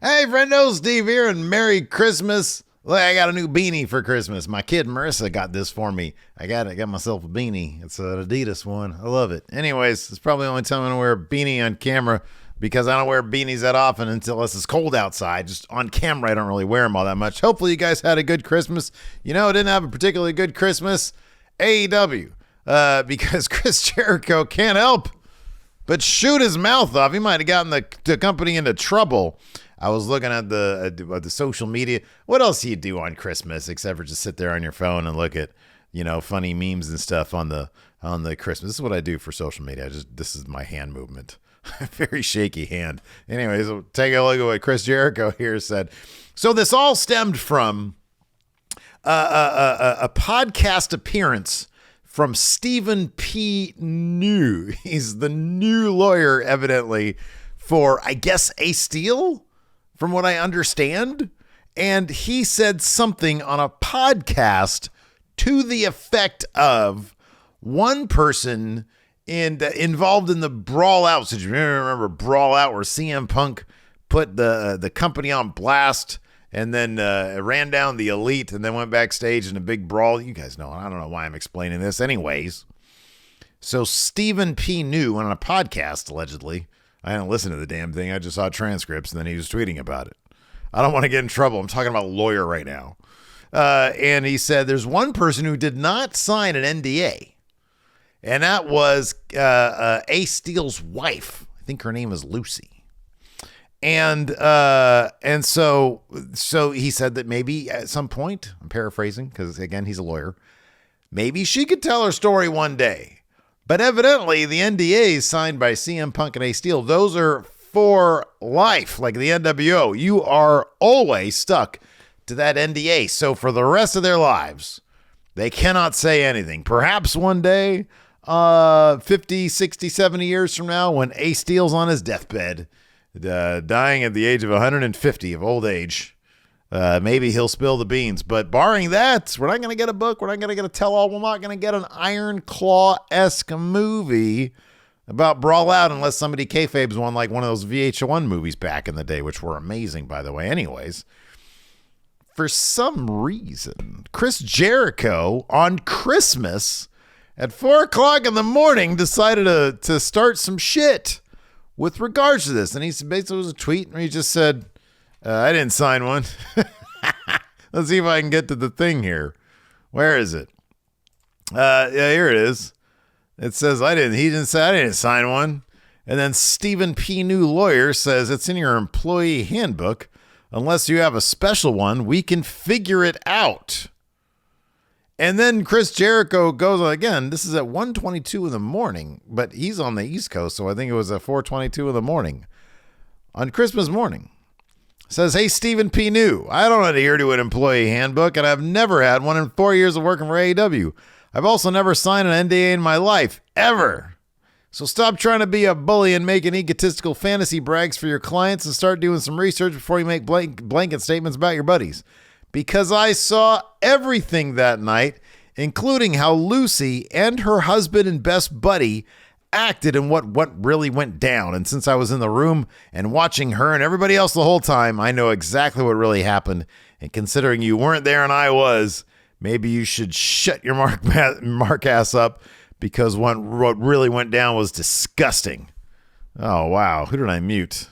Hey, friendo, Steve here, and Merry Christmas. Look, I got a new beanie for Christmas. My kid Marissa got this for me. I got myself a beanie. It's an Adidas one. I love it. Anyways, it's probably the only time I'm going to wear a beanie on camera because I don't wear beanies that often unless it's cold outside. Just on camera, I don't really wear them all that much. Hopefully, you guys had a good Christmas. You know, I didn't have a particularly good Christmas. AEW, because Chris Jericho can't help but shoot his mouth off. He might have gotten the company into trouble. I was looking at the social media. What else do you do on Christmas except for just sit there on your phone and look at, funny memes and stuff on the Christmas? This is what I do for social media. This is my hand movement. Very shaky hand. Anyways, take a look at what Chris Jericho here said. So this all stemmed from a podcast appearance from Stephen P. New. He's the new lawyer, evidently, for, I guess, A Steel, from what I understand. And he said something on a podcast to the effect of one person involved in the Brawl Out. So you remember Brawl Out, where CM Punk put the company on blast and then ran down the Elite and then went backstage in a big brawl. You guys know. I don't know why I'm explaining this. Anyways, so Stephen P. New went on a podcast, allegedly. I didn't listen to the damn thing. I just saw transcripts, and then he was tweeting about it. I don't want to get in trouble. I'm talking about a lawyer right now. And he said there's one person who did not sign an NDA, and that was A Steel's wife. I think her name is Lucy. And so he said that maybe at some point, I'm paraphrasing because, again, he's a lawyer, maybe she could tell her story one day. But evidently, the NDAs signed by CM Punk and A Steel, those are for life, like the NWO. You are always stuck to that NDA. So for the rest of their lives, they cannot say anything. Perhaps one day, 50, 60, 70 years from now, when A Steel's on his deathbed, dying at the age of 150 of old age, maybe he'll spill the beans. But barring that, we're not going to get a book. We're not going to get a tell-all. We're not going to get an Iron Claw-esque movie about Brawl Out unless somebody kayfabes one like one of those VH1 movies back in the day, which were amazing, by the way. Anyways, for some reason, Chris Jericho on Christmas at 4 o'clock in the morning decided to start some shit with regards to this. And he basically was a tweet where he just said, I didn't sign one. Let's see if I can get to the thing here. Where is it? Yeah, here it is. It says he didn't say I didn't sign one. And then Stephen P. New lawyer says it's in your employee handbook. Unless you have a special one, we can figure it out. And then Chris Jericho goes on again. This is at 1:22 in the morning, but he's on the East Coast, so I think it was at 4:22 in the morning on Christmas morning. Says, hey, Stephen P. New, I don't adhere to an employee handbook, and I've never had one in 4 years of working for AEW. I've also never signed an NDA in my life, ever. So stop trying to be a bully and making egotistical fantasy brags for your clients and start doing some research before you make blanket statements about your buddies. Because I saw everything that night, including how Lucy and her husband and best buddy acted and what really went down. And since I was in the room and watching her and everybody else the whole time, I know exactly what really happened. And considering you weren't there and I was, maybe you should shut your mark ass up, because what really went down was disgusting. Oh, wow. Who did I mute?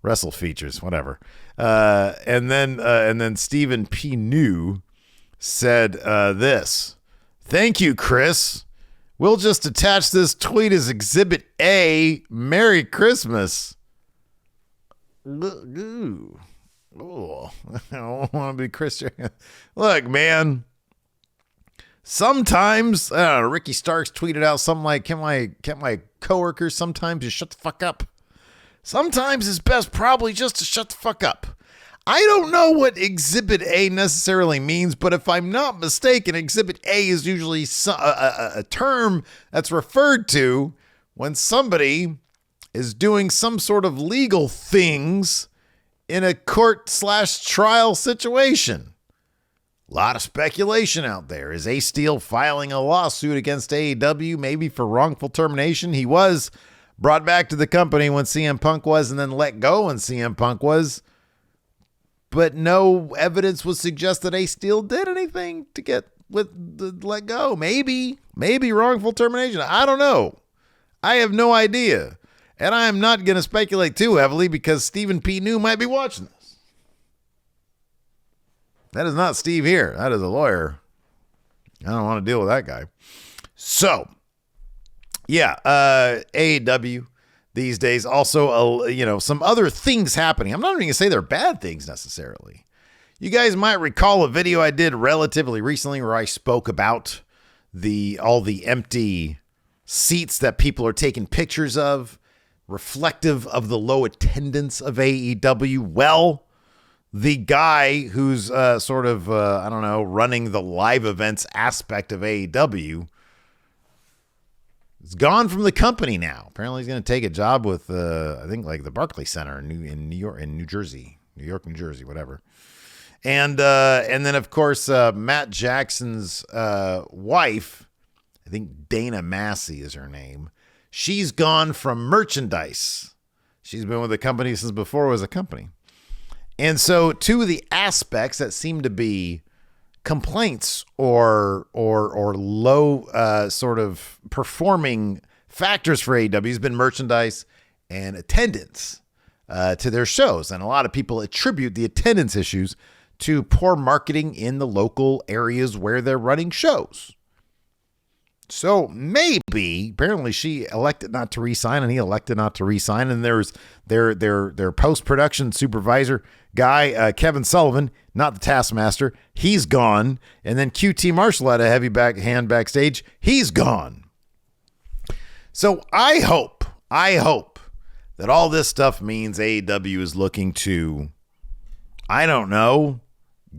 Wrestle features, whatever. And then Stephen P. New said this. Thank you, Chris. We'll just attach this tweet as Exhibit A. Merry Christmas. Ooh. Oh, I don't want to be Chris. Look, man. Sometimes, Ricky Starks tweeted out something like, can't my coworkers sometimes just shut the fuck up? Sometimes it's best probably just to shut the fuck up. I don't know what Exhibit A necessarily means, but if I'm not mistaken, Exhibit A is usually a term that's referred to when somebody is doing some sort of legal things in a court/trial situation. A lot of speculation out there. Is A Steel filing a lawsuit against AEW, maybe for wrongful termination? He was brought back to the company when CM Punk was, and then let go when CM Punk was. but no evidence would suggest that Ace Steel did anything to get let go. Maybe wrongful termination. I don't know. I have no idea. And I am not going to speculate too heavily because Stephen P. New might be watching this. That is not Steve here. That is a lawyer. I don't want to deal with that guy. So, yeah, AEW these days. Also, some other things happening. I'm not even going to say they're bad things necessarily. You guys might recall a video I did relatively recently where I spoke about all the empty seats that people are taking pictures of, reflective of the low attendance of AEW. Well, the guy who's running the live events aspect of AEW is gone from the company now. Apparently he's going to take a job with, I think, like the Barclays Center in New Jersey, whatever. And then, of course, Matt Jackson's wife, I think Dana Massey is her name. She's gone from merchandise. She's been with the company since before it was a company. And so two of the aspects that seem to be complaints or low sort of performing factors for AEW has been merchandise and attendance to their shows. And a lot of people attribute the attendance issues to poor marketing in the local areas where they're running shows. So maybe, apparently she elected not to resign and he elected not to resign. And there's their post-production supervisor guy, Kevin Sullivan, not the Taskmaster. He's gone. And then QT Marshall had a heavy hand backstage. He's gone. So I hope that all this stuff means AEW is looking to, I don't know,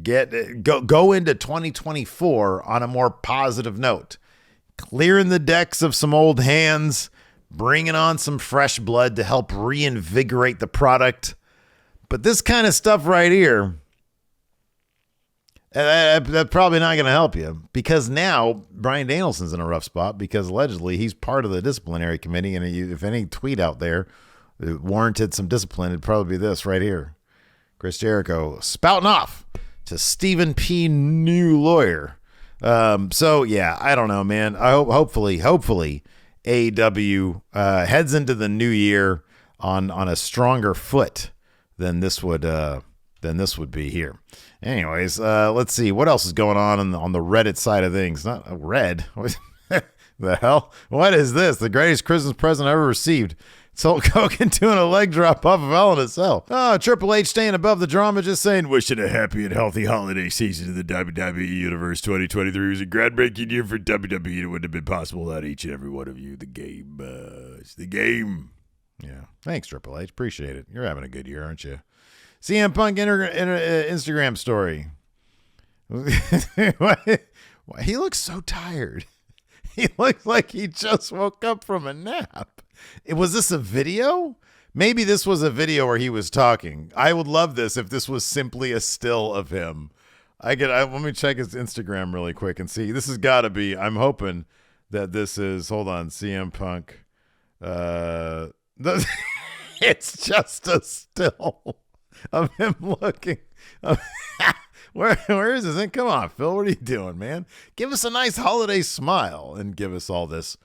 go into 2024 on a more positive note. Clearing the decks of some old hands, bringing on some fresh blood to help reinvigorate the product. But this kind of stuff right here, that's probably not going to help you because now Bryan Danielson's in a rough spot because allegedly he's part of the disciplinary committee. And if any tweet out there warranted some discipline, it'd probably be this right here. Chris Jericho spouting off to Stephen P. New lawyer. So yeah, I don't know, man. I hopefully AEW heads into the new year on a stronger foot than this would be here. Anyways, let's see what else is going on the Reddit side of things. Not a red. The hell? What is this? The greatest Christmas present I ever received. It's Hulk Hogan doing a leg drop off of Hell in a Cell. Oh, Triple H staying above the drama, just saying, wishing a happy and healthy holiday season to the WWE Universe. 2023 was a groundbreaking year for WWE. It wouldn't have been possible without each and every one of you. The game. It's the game. Yeah. Thanks, Triple H. Appreciate it. You're having a good year, aren't you? CM Punk Instagram story. He looks so tired. He looks like he just woke up from a nap. Was this a video? Maybe this was a video where he was talking. I would love this if this was simply a still of him. Let me check his Instagram really quick and see. This has got to be. I'm hoping that this is. Hold on, CM Punk. It's just a still of him looking. Where is this? Come on, Phil. What are you doing, man? Give us a nice holiday smile and give us all this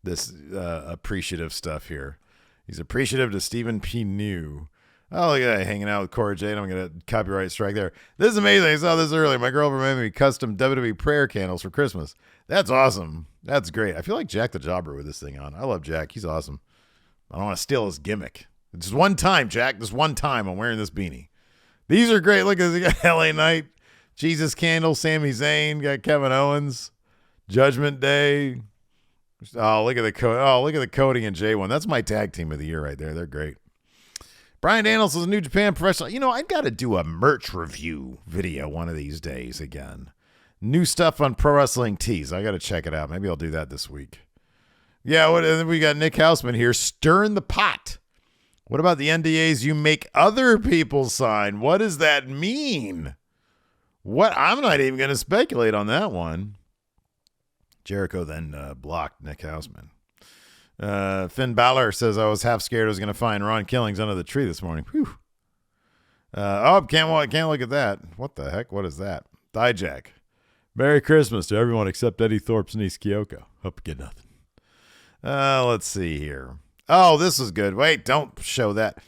appreciative stuff here. He's appreciative to Stephen P. New. Oh, look at that, hanging out with Cora Jade. I'm going to copyright strike there. This is amazing. I saw this earlier. My girlfriend made me custom WWE prayer candles for Christmas. That's awesome. That's great. I feel like Jack the Jobber with this thing on. I love Jack. He's awesome. I don't want to steal his gimmick. Just one time, Jack. Just one time I'm wearing this beanie. These are great. Look at this. LA Knight, Jesus Candle, Sami Zayn, got Kevin Owens, Judgment Day. Oh, look at the Cody and J1. That's my tag team of the year right there. They're great. Bryan Danielson's New Japan Professional. You know, I've got to do a merch review video one of these days again. New stuff on Pro Wrestling Tees. I got to check it out. Maybe I'll do that this week. Yeah, we got Nick Houseman here stirring the pot. What about the NDAs you make other people sign? What does that mean? What? I'm not even going to speculate on that one. Jericho then blocked Nick Houseman. Finn Balor says, I was half scared I was going to find Ron Killings under the tree this morning. Whew. Can't look at that. What the heck? What is that? Dijak. Merry Christmas to everyone except Eddie Thorpe's niece Kyoko. Hope you get nothing. Let's see here. Oh, this is good. Wait, don't show that.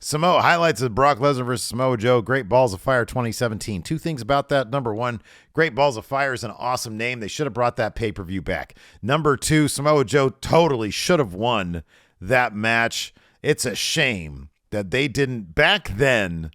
Samoa highlights of Brock Lesnar versus Samoa Joe. Great Balls of Fire 2017. Two things about that. Number one, Great Balls of Fire is an awesome name. They should have brought that pay-per-view back. Number two, Samoa Joe totally should have won that match. It's a shame that they didn't back then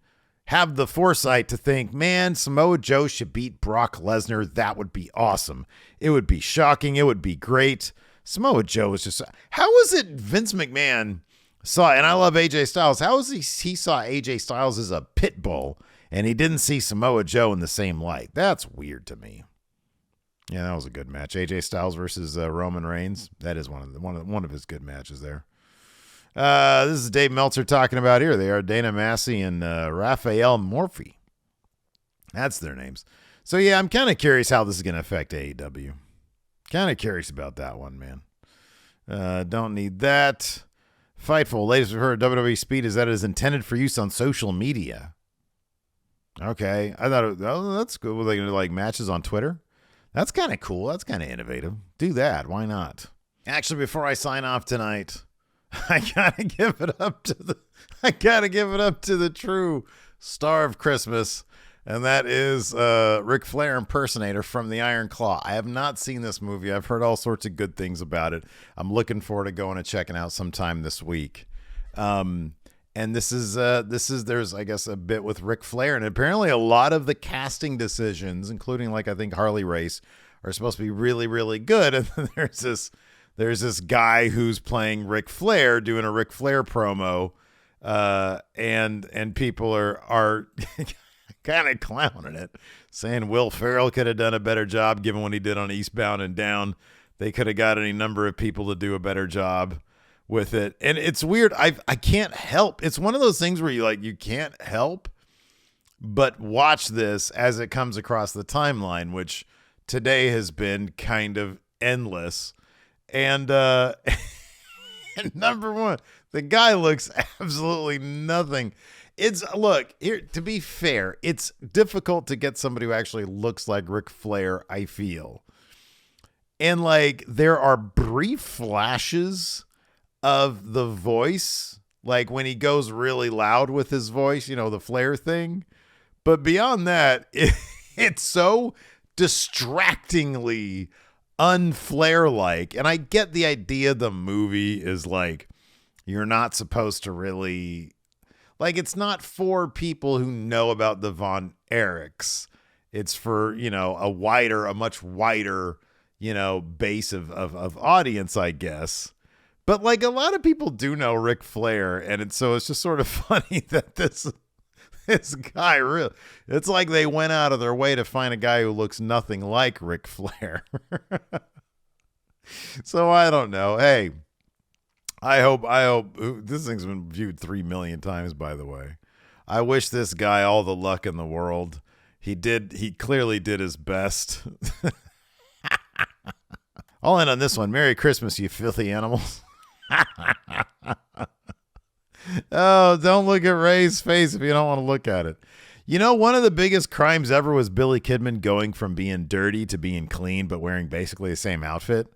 have the foresight to think, man, Samoa Joe should beat Brock Lesnar. That would be awesome. It would be shocking. It would be great. Samoa Joe was just, how was it Vince McMahon saw, and I love AJ Styles, how is he saw AJ Styles as a pit bull and he didn't see Samoa Joe in the same light? That's weird to me. Yeah, that was a good match. AJ Styles versus Roman Reigns. That is one of his good matches there. This is Dave Meltzer talking about here. They are Dana Massey and Raphael Morphy. That's their names. So yeah, I'm kind of curious how this is going to affect AEW. Kind of curious about that one, man. Don't need that. Fightful. Latest we've heard of WWE Speed is that it is intended for use on social media. Okay. I thought, that's cool. Were they going to do like matches on Twitter? That's kind of cool. That's kind of innovative. Do that. Why not? Actually, before I sign off tonight, I gotta give it up to the true star of Christmas, and that is Ric Flair impersonator from the Iron Claw. I have not seen this movie. I've heard all sorts of good things about it. I'm looking forward to going and checking out sometime this week. And this is there's, I guess, a bit with Ric Flair, and apparently a lot of the casting decisions, including like I think Harley Race, are supposed to be really, really good. And then there's this guy who's playing Ric Flair doing a Ric Flair promo, and people are kind of clowning it, saying Will Ferrell could have done a better job given what he did on Eastbound and Down. They could have got any number of people to do a better job with it. And it's weird. I can't help. It's one of those things where you can't help but watch this as it comes across the timeline, which today has been kind of endless. And, and number one, the guy looks absolutely nothing. Look, here, to be fair, it's difficult to get somebody who actually looks like Ric Flair, I feel. And like, there are brief flashes of the voice, like when he goes really loud with his voice, the Flair thing. But beyond that, it's so distractingly un-Flair-like. And I get the idea the movie is like, you're not supposed to really, like, it's not for people who know about the Von Erichs. It's for, a much wider, base of audience, I guess. But like a lot of people do know Ric Flair, and it's just sort of funny that this guy really, it's like they went out of their way to find a guy who looks nothing like Ric Flair. So I don't know. Hey, I hope this thing's been viewed 3 million times, by the way. I wish this guy all the luck in the world. He clearly did his best. I'll end on this one. Merry Christmas, you filthy animals. Oh, don't look at Ray's face if you don't want to look at it. One of the biggest crimes ever was Billy Kidman going from being dirty to being clean, but wearing basically the same outfit.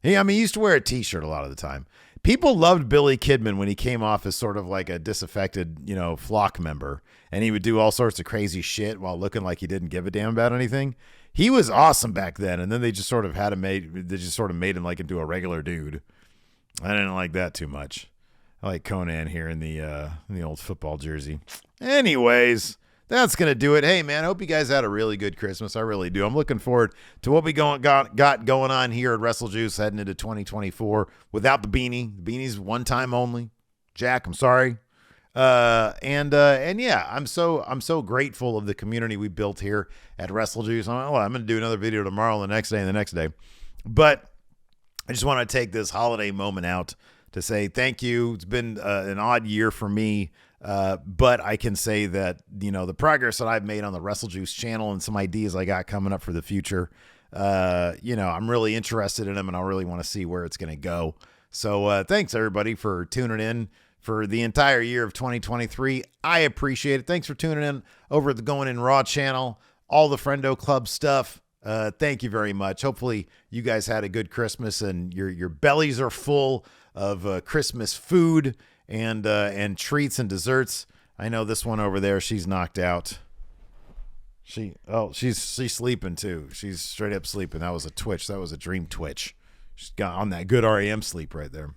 He used to wear a t-shirt a lot of the time. People loved Billy Kidman when he came off as sort of like a disaffected, flock member, and he would do all sorts of crazy shit while looking like he didn't give a damn about anything. He was awesome back then, and then they just sort of made him like into a regular dude. I didn't like that too much. I like Conan here in the old football jersey. Anyways, that's going to do it. Hey, man, I hope you guys had a really good Christmas. I really do. I'm looking forward to what we got going on here at WrestleJuice heading into 2024 without the beanie. The beanie's one time only. Jack, I'm sorry. And yeah, I'm so grateful of the community we built here at WrestleJuice. I'm going to do another video tomorrow, the next day, and the next day. But I just want to take this holiday moment out to say thank you. It's been an odd year for me, but I can say that, the progress that I've made on the WrestleJuice channel and some ideas I got coming up for the future, I'm really interested in them, and I really want to see where it's going to go. So thanks, everybody, for tuning in, for the entire year of 2023. I appreciate it. Thanks for tuning in over at the Going In Raw channel, all the Friendo Club stuff. Thank you very much. Hopefully you guys had a good Christmas and your bellies are full of Christmas food and treats and desserts. I know this one over there, she's knocked out. She's sleeping too. She's straight up sleeping. That was a twitch. That was a dream twitch. She's got on that good REM sleep right there.